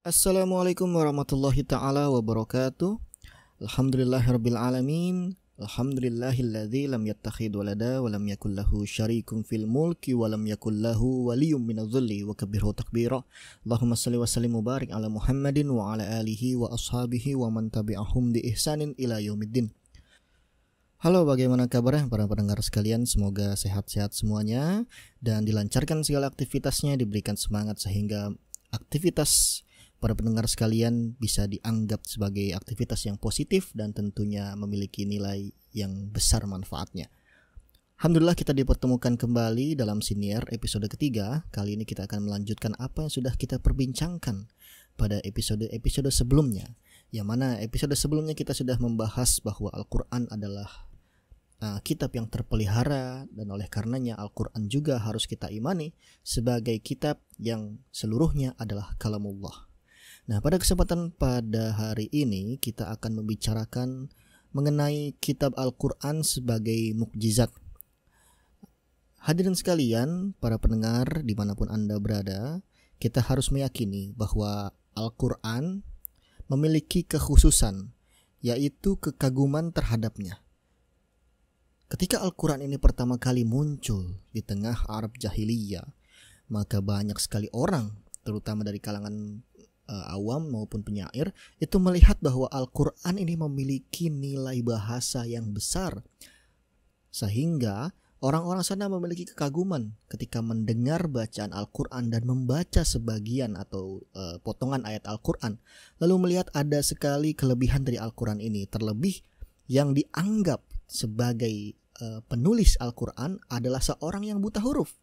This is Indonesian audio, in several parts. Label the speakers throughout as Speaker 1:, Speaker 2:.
Speaker 1: Assalamualaikum warahmatullahi ta'ala wabarakatuh. Alhamdulillahirabbil alamin. Alhamdulillahilladzi lam yattakhidh walada wa lam yakul lahu syarikun fil mulki wa lam yakul lahu waliyyun minadh-dhulli wa kabbirhu takbira. Allahumma shalli wa sallim mubarik ala Muhammadin wa ala alihi wa ashabihi wa man tabi'ahum bi ihsanin ila yaumiddin. Halo, bagaimana kabarnya para pendengar sekalian? Semoga sehat-sehat semuanya dan dilancarkan segala aktivitasnya, diberikan semangat sehingga aktivitas para pendengar sekalian bisa dianggap sebagai aktivitas yang positif dan tentunya memiliki nilai yang besar manfaatnya. Alhamdulillah kita dipertemukan kembali dalam siniar episode ketiga. Kali ini kita akan melanjutkan apa yang sudah kita perbincangkan pada episode sebelumnya. Yang mana episode sebelumnya kita sudah membahas bahwa Al-Quran adalah kitab yang terpelihara, dan oleh karenanya Al-Quran juga harus kita imani sebagai kitab yang seluruhnya adalah kalamullah. Nah, pada kesempatan pada hari ini kita akan membicarakan mengenai kitab Al-Quran sebagai mukjizat. Hadirin sekalian, para pendengar dimanapun Anda berada, kita harus meyakini bahwa Al-Quran memiliki kekhususan, yaitu kekaguman terhadapnya. Ketika Al-Quran ini pertama kali muncul di tengah Arab Jahiliyah, maka banyak sekali orang, terutama dari kalangan awam maupun penyair, itu melihat bahwa Al-Quran ini memiliki nilai bahasa yang besar, sehingga orang-orang sana memiliki kekaguman ketika mendengar bacaan Al-Quran dan membaca sebagian atau potongan ayat Al-Quran, lalu melihat ada sekali kelebihan dari Al-Quran ini. Terlebih yang dianggap sebagai penulis Al-Quran adalah seorang yang buta huruf.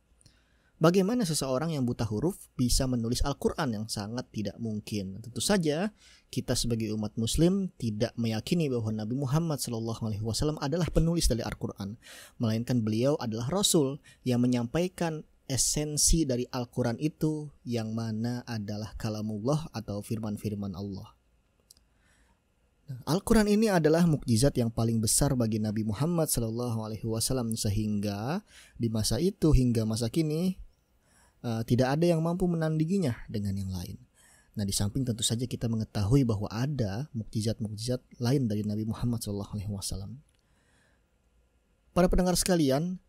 Speaker 1: Bagaimana seseorang yang buta huruf bisa menulis Al-Quran? Yang sangat tidak mungkin. Tentu saja kita sebagai umat muslim tidak meyakini bahwa Nabi Muhammad SAW adalah penulis dari Al-Quran, melainkan beliau adalah Rasul yang menyampaikan esensi dari Al-Quran itu, yang mana adalah kalamullah atau firman-firman Allah. Al-Quran ini adalah mukjizat yang paling besar bagi Nabi Muhammad SAW, sehingga di masa itu hingga masa kini tidak ada yang mampu menandinginya dengan yang lain. Nah, di samping tentu saja kita mengetahui bahwa ada mukjizat-mukjizat lain dari Nabi Muhammad SAW. Para pendengar sekalian,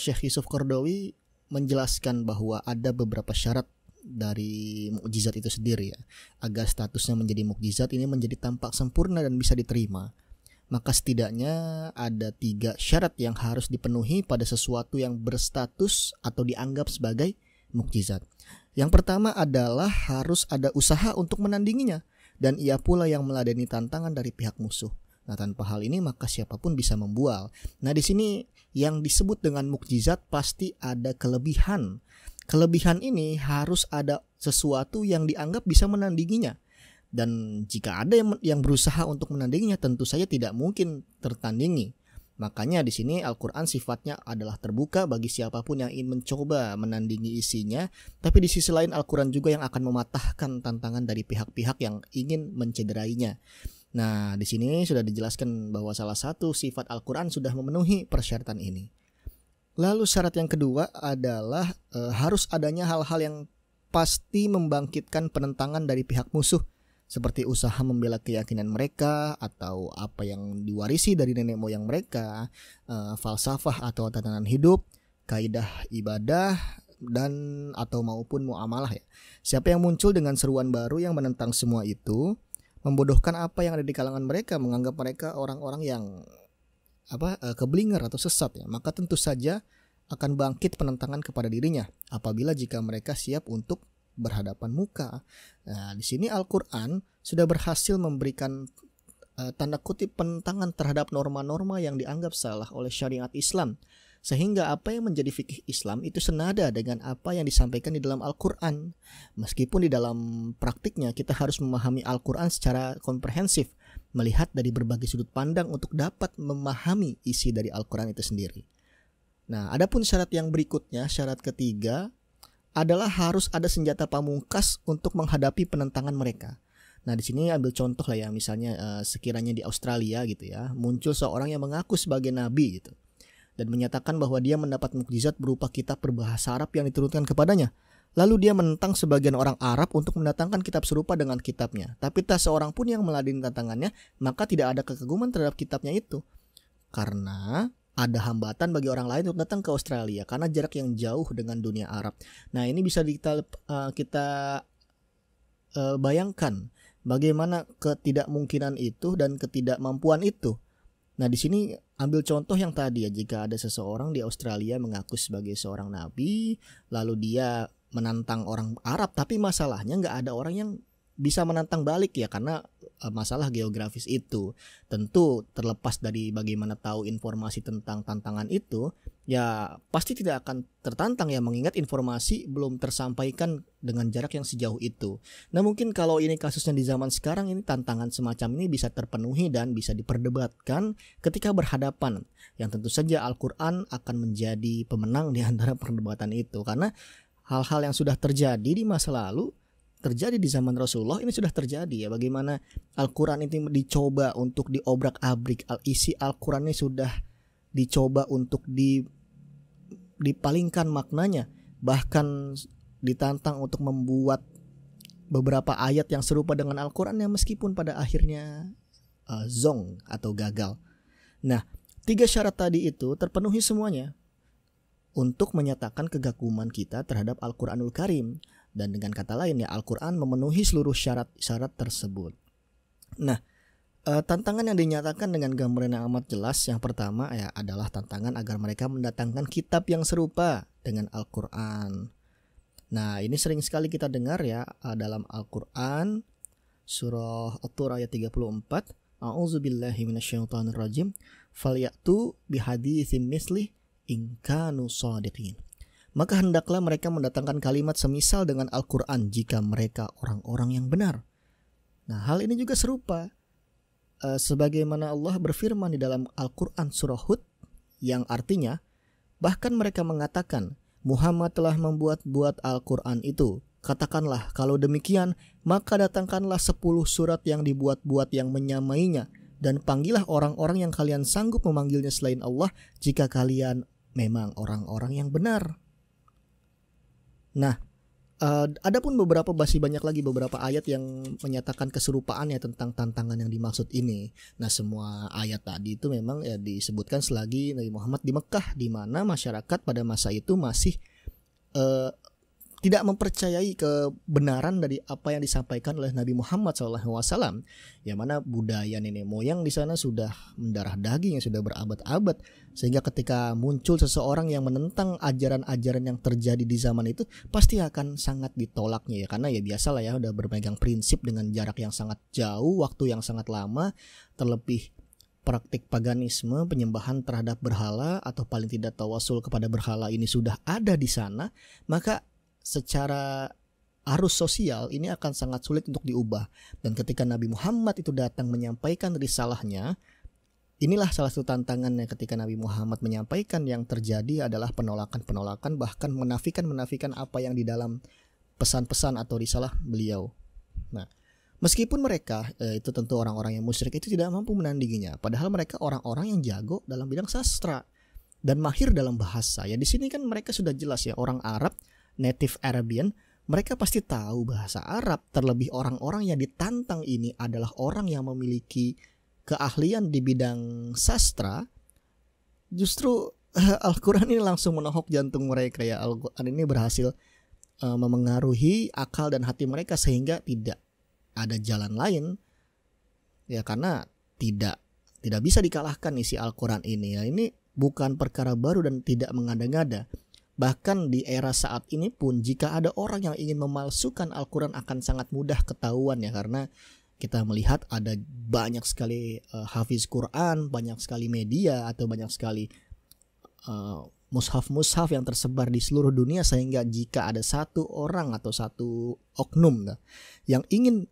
Speaker 1: Syekh Yusuf Qaradawi menjelaskan bahwa ada beberapa syarat dari mukjizat itu sendiri, ya, agar statusnya menjadi mukjizat ini menjadi tampak sempurna dan bisa diterima. Maka setidaknya ada 3 syarat yang harus dipenuhi pada sesuatu yang berstatus atau dianggap sebagai mukjizat. Yang pertama adalah harus ada usaha untuk menandinginya, dan ia pula yang meladeni tantangan dari pihak musuh. Nah, tanpa hal ini maka siapapun bisa membual. Nah, di sini yang disebut dengan mukjizat pasti ada kelebihan. Kelebihan ini harus ada sesuatu yang dianggap bisa menandinginya. Dan jika ada yang berusaha untuk menandinginya, tentu saja tidak mungkin tertandingi. Makanya di sini Al-Quran sifatnya adalah terbuka bagi siapapun yang ingin mencoba menandingi isinya. Tapi di sisi lain Al-Quran juga yang akan mematahkan tantangan dari pihak-pihak yang ingin mencederainya. Nah, di sini sudah dijelaskan bahwa salah satu sifat Al-Quran sudah memenuhi persyaratan ini. Lalu syarat yang kedua adalah harus adanya hal-hal yang pasti membangkitkan penentangan dari pihak musuh, seperti usaha membela keyakinan mereka atau apa yang diwarisi dari nenek moyang mereka, falsafah atau tatanan hidup, kaidah ibadah, dan atau maupun muamalah, ya. Siapa yang muncul dengan seruan baru yang menentang semua itu, membodohkan apa yang ada di kalangan mereka, menganggap mereka orang-orang yang keblinger atau sesat, ya, maka tentu saja akan bangkit penentangan kepada dirinya apabila jika mereka siap untuk berhadapan muka. Nah, di sini Al-Quran sudah berhasil memberikan tanda kutip penentangan terhadap norma-norma yang dianggap salah oleh syariat Islam, sehingga apa yang menjadi fikih Islam itu senada dengan apa yang disampaikan di dalam Al-Quran. Meskipun di dalam praktiknya kita harus memahami Al-Quran secara komprehensif, melihat dari berbagai sudut pandang untuk dapat memahami isi dari Al-Quran itu sendiri. Nah, adapun syarat yang berikutnya, syarat ketiga adalah harus ada senjata pamungkas untuk menghadapi penentangan mereka. Nah, di sini ambil contoh lah, ya, misalnya sekiranya di Australia gitu, ya, muncul seorang yang mengaku sebagai nabi gitu, dan menyatakan bahwa dia mendapat mukjizat berupa kitab berbahasa Arab yang diturunkan kepadanya. Lalu dia menentang sebagian orang Arab untuk mendatangkan kitab serupa dengan kitabnya. Tapi tak seorang pun yang meladeni tantangannya, maka tidak ada kekaguman terhadap kitabnya itu. Karena ada hambatan bagi orang lain untuk datang ke Australia karena jarak yang jauh dengan dunia Arab. Nah, ini bisa kita bayangkan bagaimana ketidakmungkinan itu dan ketidakmampuan itu. Nah, di sini ambil contoh yang tadi ya, jika ada seseorang di Australia mengaku sebagai seorang nabi, lalu dia menantang orang Arab, tapi masalahnya nggak ada orang yang bisa menantang balik ya, karena masalah geografis itu. Tentu terlepas dari bagaimana tahu informasi tentang tantangan itu, ya pasti tidak akan tertantang ya, mengingat informasi belum tersampaikan dengan jarak yang sejauh itu. Nah, mungkin kalau ini kasusnya di zaman sekarang, ini tantangan semacam ini bisa terpenuhi dan bisa diperdebatkan ketika berhadapan. Yang tentu saja Al-Quran akan menjadi pemenang di antara perdebatan itu, karena hal-hal yang sudah terjadi di masa lalu terjadi di zaman Rasulullah ini sudah terjadi ya. Bagaimana Al-Quran ini dicoba untuk diobrak-abrik, isi Al-Quran ini sudah dicoba untuk dipalingkan maknanya, bahkan ditantang untuk membuat beberapa ayat yang serupa dengan Al-Quran yang meskipun pada akhirnya zong atau gagal. Nah, 3 syarat tadi itu terpenuhi semuanya untuk menyatakan kegaguman kita terhadap Al-Quranul Karim. Dan dengan kata lain ya, Al-Quran memenuhi seluruh syarat-syarat tersebut. Nah, tantangan yang dinyatakan dengan gambaran yang amat jelas yang pertama ya adalah tantangan agar mereka mendatangkan kitab yang serupa dengan Al-Quran. Nah, ini sering sekali kita dengar ya dalam Al-Quran, surah At-Tur ayat 34, A'udzubillahi minasyaitonirrajim, falyatu bihaditsin mislih in kanu shadiqin. Maka hendaklah mereka mendatangkan kalimat semisal dengan Al-Quran jika mereka orang-orang yang benar. Nah, hal ini juga serupa sebagaimana Allah berfirman di dalam Al-Quran surah Hud, yang artinya bahkan mereka mengatakan Muhammad telah membuat-buat Al-Quran itu. Katakanlah, kalau demikian maka datangkanlah 10 surat yang dibuat-buat yang menyamainya, dan panggillah orang-orang yang kalian sanggup memanggilnya selain Allah jika kalian memang orang-orang yang benar. Nah, adapun masih banyak lagi beberapa ayat yang menyatakan keserupaannya tentang tantangan yang dimaksud ini. Nah, semua ayat tadi itu memang ya disebutkan selagi Nabi Muhammad di Mekah, di mana masyarakat pada masa itu masih tidak mempercayai kebenaran dari apa yang disampaikan oleh Nabi Muhammad SAW, yang mana budaya nenek moyang di sana sudah mendarah daging, yang sudah berabad-abad, sehingga ketika muncul seseorang yang menentang ajaran-ajaran yang terjadi di zaman itu pasti akan sangat ditolaknya ya, karena ya biasalah ya, udah berpegang prinsip dengan jarak yang sangat jauh, waktu yang sangat lama, terlebih praktik paganisme, penyembahan terhadap berhala atau paling tidak tawasul kepada berhala ini sudah ada di sana, maka secara arus sosial ini akan sangat sulit untuk diubah. Dan ketika Nabi Muhammad itu datang menyampaikan risalahnya, inilah salah satu tantangannya. Ketika Nabi Muhammad menyampaikan, yang terjadi adalah penolakan-penolakan, bahkan menafikan apa yang di dalam pesan-pesan atau risalah beliau. Nah, meskipun mereka itu tentu orang-orang yang musyrik itu tidak mampu menandinginya, padahal mereka orang-orang yang jago dalam bidang sastra dan mahir dalam bahasa. Ya di sini kan mereka sudah jelas ya, orang Arab, native Arabian, mereka pasti tahu bahasa Arab. Terlebih orang-orang yang ditantang ini adalah orang yang memiliki keahlian di bidang sastra. Justru Al-Quran ini langsung menohok jantung mereka ya. Al-Quran ini berhasil memengaruhi akal dan hati mereka sehingga tidak ada jalan lain ya, karena tidak bisa dikalahkan isi Al-Quran ini ya. Ini bukan perkara baru dan tidak mengada-ngada. Bahkan di era saat ini pun jika ada orang yang ingin memalsukan Al-Quran akan sangat mudah ketahuan ya, karena kita melihat ada banyak sekali hafiz Quran, banyak sekali media atau banyak sekali mushaf-mushaf yang tersebar di seluruh dunia, sehingga jika ada satu orang atau satu oknum yang ingin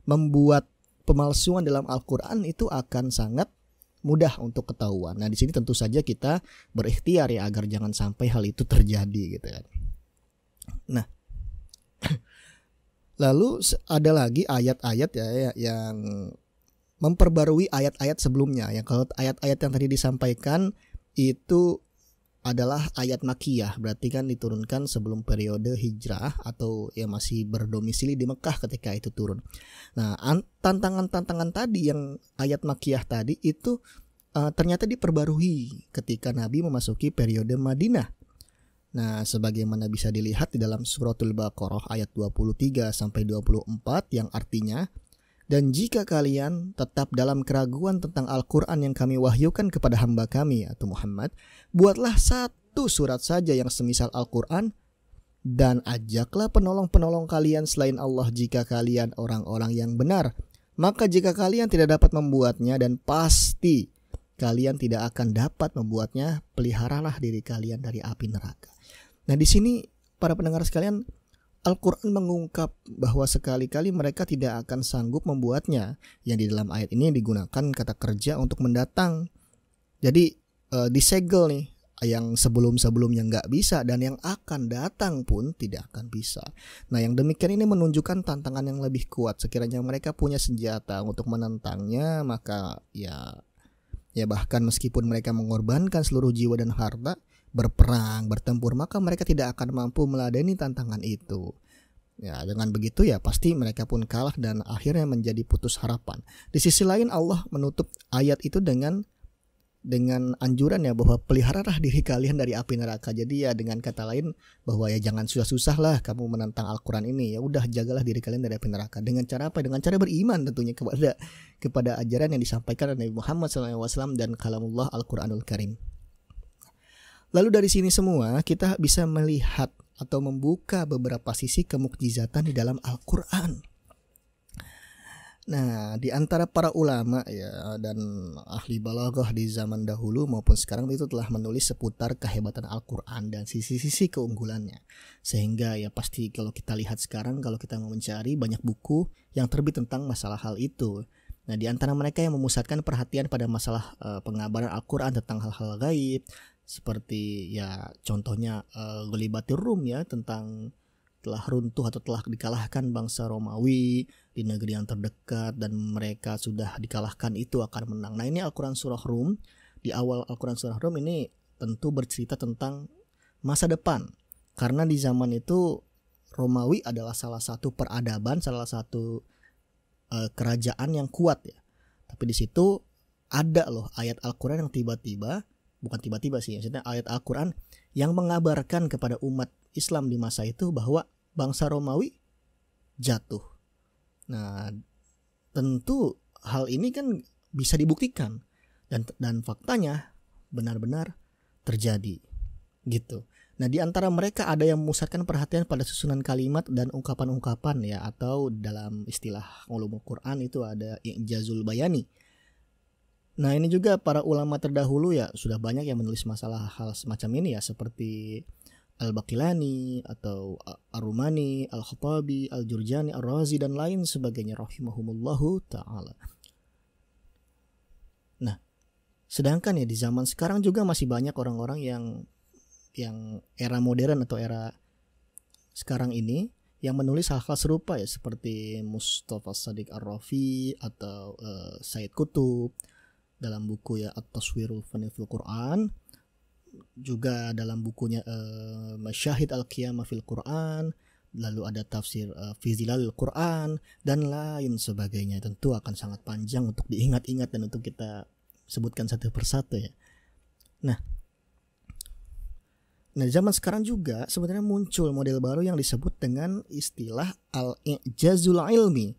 Speaker 1: membuat pemalsuan dalam Al-Quran itu akan sangat mudah untuk ketahuan. Nah, di sini tentu saja kita berikhtiar ya agar jangan sampai hal itu terjadi gitu kan. Nah, lalu ada lagi ayat-ayat ya yang memperbarui ayat-ayat sebelumnya. Ya, kalau ayat-ayat yang tadi disampaikan itu adalah ayat Makkiyah, berarti kan diturunkan sebelum periode hijrah atau ya masih berdomisili di Mekah ketika itu turun. Nah, tantangan-tantangan tadi yang ayat Makkiyah tadi itu ternyata diperbarui ketika Nabi memasuki periode Madinah. Nah, sebagaimana bisa dilihat di dalam suratul Baqarah ayat 23 sampai 24 yang artinya, dan jika kalian tetap dalam keraguan tentang Al-Quran yang kami wahyukan kepada hamba kami atau Muhammad, buatlah satu surat saja yang semisal Al-Quran, dan ajaklah penolong-penolong kalian selain Allah jika kalian orang-orang yang benar. Maka jika kalian tidak dapat membuatnya, dan pasti kalian tidak akan dapat membuatnya, peliharalah diri kalian dari api neraka. Nah, di sini para pendengar sekalian, Al-Quran mengungkap bahwa sekali-kali mereka tidak akan sanggup membuatnya. Yang di dalam ayat ini digunakan kata kerja untuk mendatang. Jadi disegel nih, yang sebelum-sebelumnya nggak bisa dan yang akan datang pun tidak akan bisa. Nah, yang demikian ini menunjukkan tantangan yang lebih kuat. Sekiranya mereka punya senjata untuk menentangnya, maka ya bahkan meskipun mereka mengorbankan seluruh jiwa dan harta, berperang, bertempur, maka mereka tidak akan mampu meladeni tantangan itu. Ya, dengan begitu ya pasti mereka pun kalah dan akhirnya menjadi putus harapan. Di sisi lain Allah menutup ayat itu dengan anjuran ya bahwa peliharalah diri kalian dari api neraka. Jadi ya dengan kata lain bahwa ya jangan susah-susah lah kamu menentang Al-Quran ini. Ya udah, jagalah diri kalian dari api neraka. Dengan cara apa? Dengan cara beriman tentunya kepada ajaran yang disampaikan oleh Nabi Muhammad SAW dan kalamullah Al-Quranul Karim. Lalu dari sini semua kita bisa melihat atau membuka beberapa sisi kemukjizatan di dalam Al-Quran. Nah, di antara para ulama ya dan ahli balaghah di zaman dahulu maupun sekarang itu telah menulis seputar kehebatan Al-Quran dan sisi-sisi keunggulannya. Sehingga ya pasti kalau kita lihat sekarang, kalau kita mau mencari banyak buku yang terbit tentang masalah hal itu. Nah, di antara mereka yang memusatkan perhatian pada masalah pengabaran Al-Quran tentang hal-hal gaib, seperti ya contohnya Ghalibatir Rum ya, tentang telah runtuh atau telah dikalahkan bangsa Romawi di negeri yang terdekat dan mereka sudah dikalahkan itu akan menang. Nah, ini Al-Quran Surah Rum. Di awal Al-Quran Surah Rum ini tentu bercerita tentang masa depan, karena di zaman itu Romawi adalah salah satu peradaban, salah satu kerajaan yang kuat ya. Tapi di situ ada loh ayat Al-Quran yang bukan tiba-tiba sih, maksudnya ayat Al-Quran yang mengabarkan kepada umat Islam di masa itu bahwa bangsa Romawi jatuh. Nah, tentu hal ini kan bisa dibuktikan dan faktanya benar-benar terjadi gitu. Nah, di antara mereka ada yang memusatkan perhatian pada susunan kalimat dan ungkapan-ungkapan ya, atau dalam istilah ulumul Quran itu ada i'jazul bayani. Nah, ini juga para ulama terdahulu ya sudah banyak yang menulis masalah hal semacam ini ya, seperti Al-Baqilani atau Ar-Rumani, Al-Khattabi, Al-Jurjani, Ar-Razi dan lain sebagainya rahimahumullahu ta'ala. Nah, sedangkan ya di zaman sekarang juga masih banyak orang-orang yang era modern atau era sekarang ini yang menulis hal-hal serupa ya, seperti Mustafa Shadiq Ar-Rafi atau Said Qutb dalam buku ya At-Taswirul Fani fil Quran, juga dalam bukunya Masyahid Al-Qiyamah fil Quran, lalu ada tafsir Fi Zilalil Quran dan lain sebagainya. Tentu akan sangat panjang untuk diingat-ingat dan untuk kita sebutkan satu persatu ya. Nah, zaman sekarang juga sebenarnya muncul model baru yang disebut dengan istilah al-i'jazul ilmi.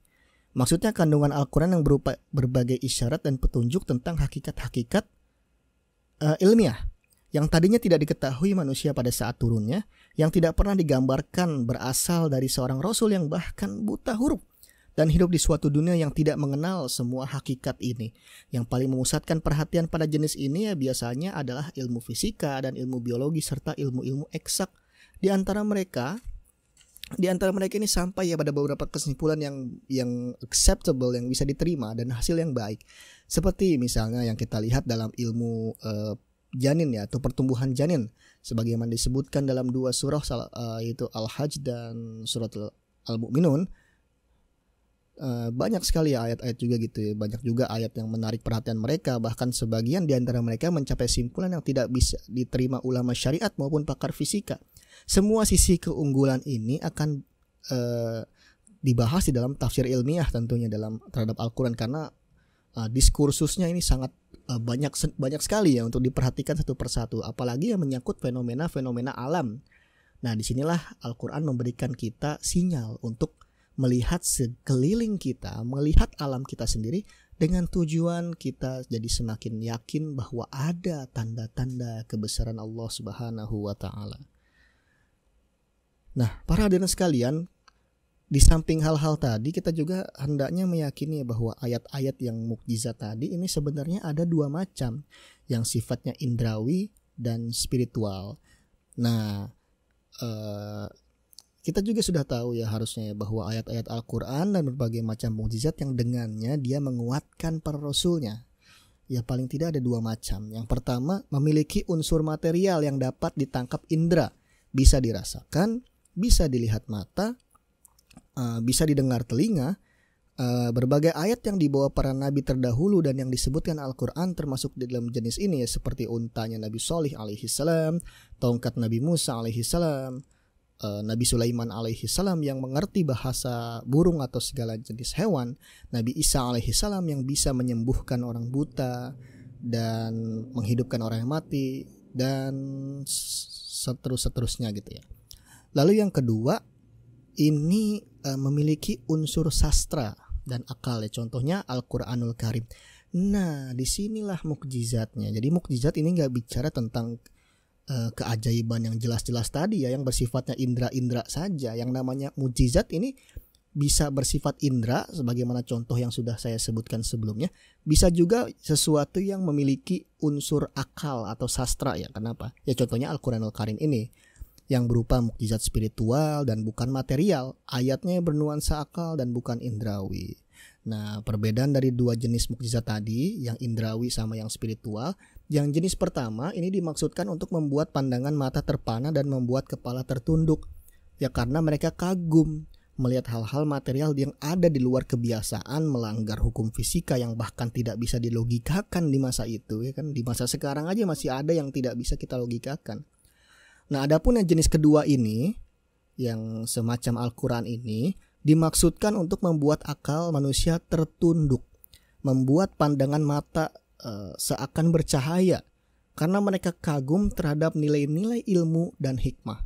Speaker 1: Maksudnya kandungan Al-Quran yang berupa berbagai isyarat dan petunjuk tentang hakikat-hakikat ilmiah yang tadinya tidak diketahui manusia pada saat turunnya, yang tidak pernah digambarkan berasal dari seorang rasul yang bahkan buta huruf dan hidup di suatu dunia yang tidak mengenal semua hakikat ini. Yang paling memusatkan perhatian pada jenis ini ya biasanya adalah ilmu fisika dan ilmu biologi serta ilmu-ilmu eksak. Di antara mereka ini sampai ya pada beberapa kesimpulan yang acceptable, yang bisa diterima dan hasil yang baik. Seperti misalnya yang kita lihat dalam ilmu janin ya, atau pertumbuhan janin, sebagaimana disebutkan dalam dua surah yaitu Al-Hajj dan surat Al-Mu'minun. banyak sekali ya ayat-ayat juga gitu ya. Banyak juga ayat yang menarik perhatian mereka. Bahkan sebagian di antara mereka mencapai simpulan yang tidak bisa diterima ulama syariat maupun pakar fisika. Semua sisi keunggulan ini akan dibahas di dalam tafsir ilmiah tentunya terhadap Al-Quran, karena diskursusnya ini sangat banyak sekali ya untuk diperhatikan satu persatu, apalagi yang menyangkut fenomena-fenomena alam. Nah, disinilah Al-Quran memberikan kita sinyal untuk melihat sekeliling kita, melihat alam kita sendiri, dengan tujuan kita jadi semakin yakin bahwa ada tanda-tanda kebesaran Allah Subhanahu wa Ta'ala. Nah, para hadirin sekalian, di samping hal-hal tadi, kita juga hendaknya meyakini bahwa ayat-ayat yang mukjizat tadi ini sebenarnya ada dua macam, yang sifatnya indrawi dan spiritual. Nah, kita juga sudah tahu ya harusnya ya bahwa ayat-ayat Al-Quran dan berbagai macam mukjizat yang dengannya dia menguatkan para rasulnya. Ya paling tidak ada dua macam. Yang pertama, memiliki unsur material yang dapat ditangkap indera, bisa dirasakan, bisa dilihat mata, bisa didengar telinga. Berbagai ayat yang dibawa para nabi terdahulu dan yang disebutkan Al-Quran termasuk di dalam jenis ini ya, seperti untanya Nabi Shalih alaihissalam, tongkat Nabi Musa alaihissalam, Nabi Sulaiman alaihissalam yang mengerti bahasa burung atau segala jenis hewan, Nabi Isa alaihissalam yang bisa menyembuhkan orang buta dan menghidupkan orang yang mati, dan seterusnya gitu ya. Lalu yang kedua, ini memiliki unsur sastra dan akal ya, contohnya Al-Quranul Karim. Nah, disinilah mukjizatnya. Jadi mukjizat ini nggak bicara tentang keajaiban yang jelas-jelas tadi ya, yang bersifatnya indra-indra saja. Yang namanya mukjizat ini bisa bersifat indra, sebagaimana contoh yang sudah saya sebutkan sebelumnya. Bisa juga sesuatu yang memiliki unsur akal atau sastra ya. Kenapa? Ya contohnya Al-Quranul Karim ini, yang berupa mukjizat spiritual dan bukan material. Ayatnya bernuansa akal dan bukan indrawi. Nah, perbedaan dari dua jenis mukjizat tadi, yang indrawi sama yang spiritual, yang jenis pertama ini dimaksudkan untuk membuat pandangan mata terpana dan membuat kepala tertunduk. Ya karena mereka kagum melihat hal-hal material yang ada di luar kebiasaan, melanggar hukum fisika yang bahkan tidak bisa dilogikakan di masa itu ya kan. Di masa sekarang aja masih ada yang tidak bisa kita logikakan. Nah, adapun yang jenis kedua ini, yang semacam Al-Quran ini, dimaksudkan untuk membuat akal manusia tertunduk, membuat pandangan mata seakan bercahaya, karena mereka kagum terhadap nilai-nilai ilmu dan hikmah.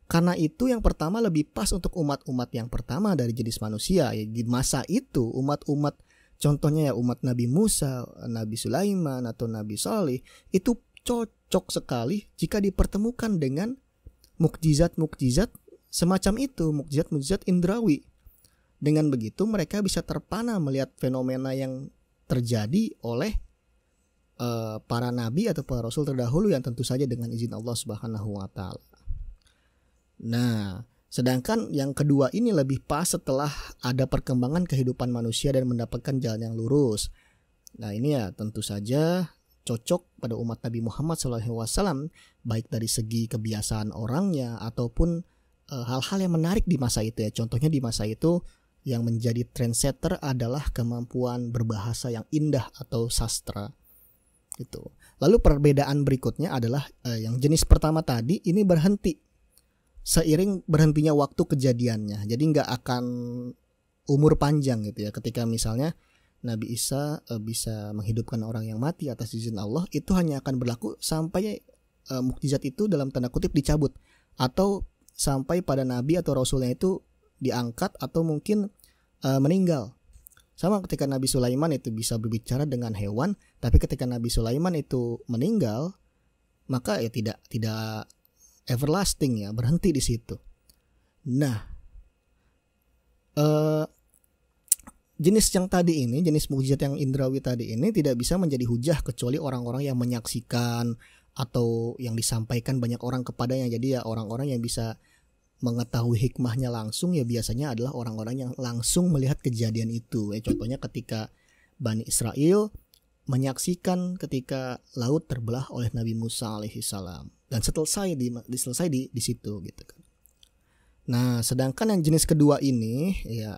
Speaker 1: Karena itu yang pertama lebih pas untuk umat-umat yang pertama dari jenis manusia ya. Di masa itu umat-umat, contohnya ya umat Nabi Musa, Nabi Sulaiman atau Nabi Shalih, itu cocok sekali jika dipertemukan dengan mukjizat-mukjizat semacam itu, mukjizat-mukjizat indrawi. Dengan begitu mereka bisa terpana melihat fenomena yang terjadi oleh para nabi atau para rasul terdahulu, yang tentu saja dengan izin Allah Subhanahu wa Ta'ala. Nah, sedangkan yang kedua ini lebih pas setelah ada perkembangan kehidupan manusia dan mendapatkan jalan yang lurus. Nah, ini ya tentu saja cocok pada umat Nabi Muhammad SAW, baik dari segi kebiasaan orangnya ataupun hal-hal yang menarik di masa itu ya. Contohnya di masa itu yang menjadi trendsetter adalah kemampuan berbahasa yang indah atau sastra gitu. Lalu perbedaan berikutnya adalah yang jenis pertama tadi ini berhenti seiring berhentinya waktu kejadiannya. Jadi nggak akan umur panjang gitu ya. Ketika misalnya Nabi Isa bisa menghidupkan orang yang mati atas izin Allah, itu hanya akan berlaku sampai mukjizat itu dalam tanda kutip dicabut, atau sampai pada Nabi atau Rasulnya itu diangkat atau mungkin meninggal. Sama ketika Nabi Sulaiman itu bisa berbicara dengan hewan, tapi ketika Nabi Sulaiman itu meninggal, maka ya tidak everlasting ya, berhenti di situ. Nah, jenis yang tadi ini, jenis mukjizat yang indrawi tadi ini tidak bisa menjadi hujah kecuali orang-orang yang menyaksikan atau yang disampaikan banyak orang kepadanya. Jadi ya orang-orang yang bisa mengetahui hikmahnya langsung ya biasanya adalah orang-orang yang langsung melihat kejadian itu. Contohnya ketika Bani Israel menyaksikan ketika laut terbelah oleh Nabi Musa alaihissalam, dan selesai di situ gitu kan. Nah, sedangkan yang jenis kedua ini ya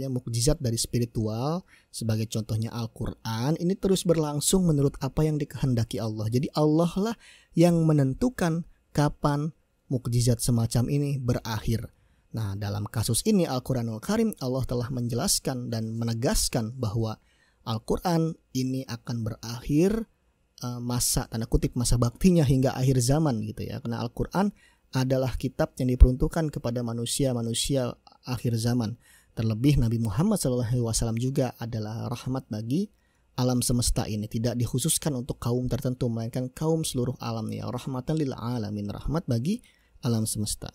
Speaker 1: mukjizat dari spiritual sebagai contohnya Al-Qur'an ini terus berlangsung menurut apa yang dikehendaki Allah. Jadi Allah lah yang menentukan kapan mukjizat semacam ini berakhir. Nah, dalam kasus ini Al-Qur'anul Karim Allah telah menjelaskan dan menegaskan bahwa Al-Qur'an ini akan berakhir masa tanda kutip masa baktinya hingga akhir zaman gitu ya. Karena Al-Qur'an adalah kitab yang diperuntukkan kepada manusia-manusia akhir zaman. Terlebih Nabi Muhammad SAW juga adalah rahmat bagi alam semesta ini. Tidak dikhususkan untuk kaum tertentu, melainkan kaum seluruh alam ya. Rahmatan lil alamin, rahmat bagi alam semesta.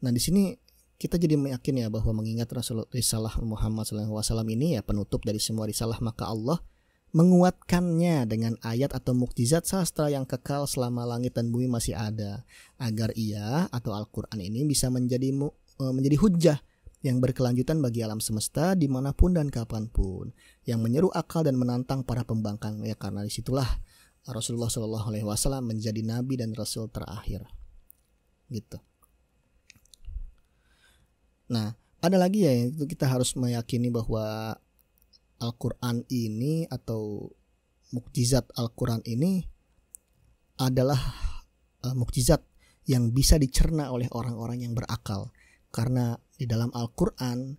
Speaker 1: Nah di sini kita jadi meyakini ya bahwa mengingat risalah Muhammad SAW ini ya penutup dari semua risalah, maka Allah menguatkannya dengan ayat atau mukjizat sastra yang kekal selama langit dan bumi masih ada, agar ia atau Al-Quran ini bisa menjadi hujjah yang berkelanjutan bagi alam semesta dimanapun dan kapanpun, yang menyeru akal dan menantang para pembangkang ya. Karena disitulah Rasulullah SAW menjadi nabi dan rasul terakhir gitu. Nah ada lagi ya, itu kita harus meyakini bahwa Al-Quran ini atau mukjizat Al-Quran ini adalah mukjizat yang bisa dicerna oleh orang-orang yang berakal. Karena di dalam Al-Quran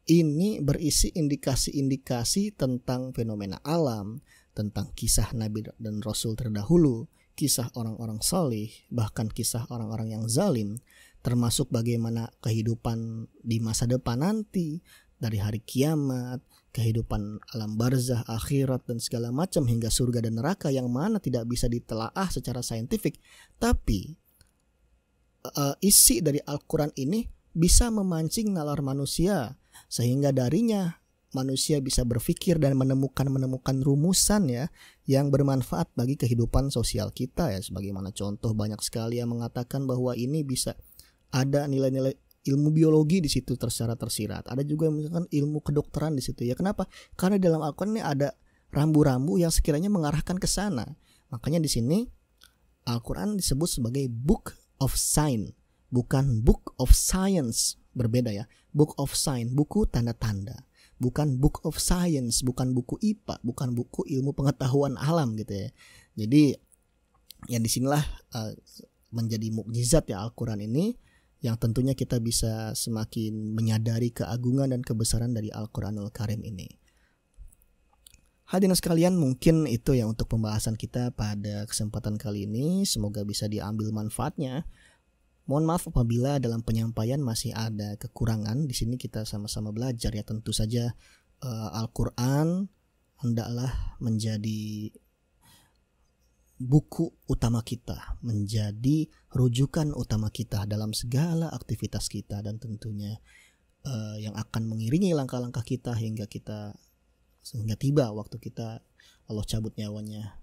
Speaker 1: ini berisi indikasi-indikasi tentang fenomena alam, tentang kisah Nabi dan Rasul terdahulu, kisah orang-orang salih, bahkan kisah orang-orang yang zalim, termasuk bagaimana kehidupan di masa depan nanti, dari hari kiamat, kehidupan alam barzah, akhirat dan segala macam hingga surga dan neraka yang mana tidak bisa ditelaah secara saintifik. Tapi isi dari Al-Quran ini bisa memancing nalar manusia sehingga darinya manusia bisa berpikir dan menemukan rumusan ya yang bermanfaat bagi kehidupan sosial kita ya. Sebagaimana contoh banyak sekali yang mengatakan bahwa ini bisa ada nilai-nilai ilmu biologi di situ secara tersirat. Ada juga misalkan ilmu kedokteran di situ ya. Kenapa? Karena dalam Al-Quran ini ada rambu-rambu yang sekiranya mengarahkan ke sana. Makanya di sini Al-Quran disebut sebagai Book of Sign, bukan Book of Science. Berbeda ya. Book of Sign, buku tanda-tanda. Bukan Book of Science, bukan buku IPA, bukan buku ilmu pengetahuan alam gitu ya. Jadi ya disinilah menjadi mukjizat ya Al-Quran ini, yang tentunya kita bisa semakin menyadari keagungan dan kebesaran dari Al-Quranul Karim ini. Hadirin sekalian, mungkin itu ya untuk pembahasan kita pada kesempatan kali ini. Semoga bisa diambil manfaatnya. Mohon maaf apabila dalam penyampaian masih ada kekurangan. Di sini kita sama-sama belajar ya. Tentu saja Al-Quran hendaklah menjadi buku utama kita, menjadi rujukan utama kita dalam segala aktivitas kita, dan tentunya yang akan mengiringi langkah-langkah kita hingga tiba waktu kita Allah cabut nyawanya.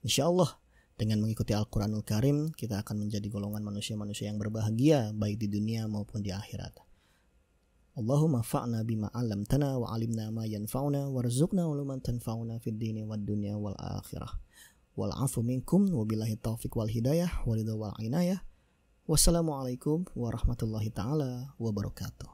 Speaker 1: Insyaallah dengan mengikuti Al-Quranul Karim kita akan menjadi golongan manusia-manusia yang berbahagia baik di dunia maupun di akhirat. Allahumma fa'na bima 'allamtana wa 'alimna ma yanfa'una warzuqna uluman tanfa'una fid dini wad dunya wal akhirah. Wal afu minkum wabillahi taufiq wal hidayah walidha wal inayah. Wassalamualaikum warahmatullahi taala wabarakatuh.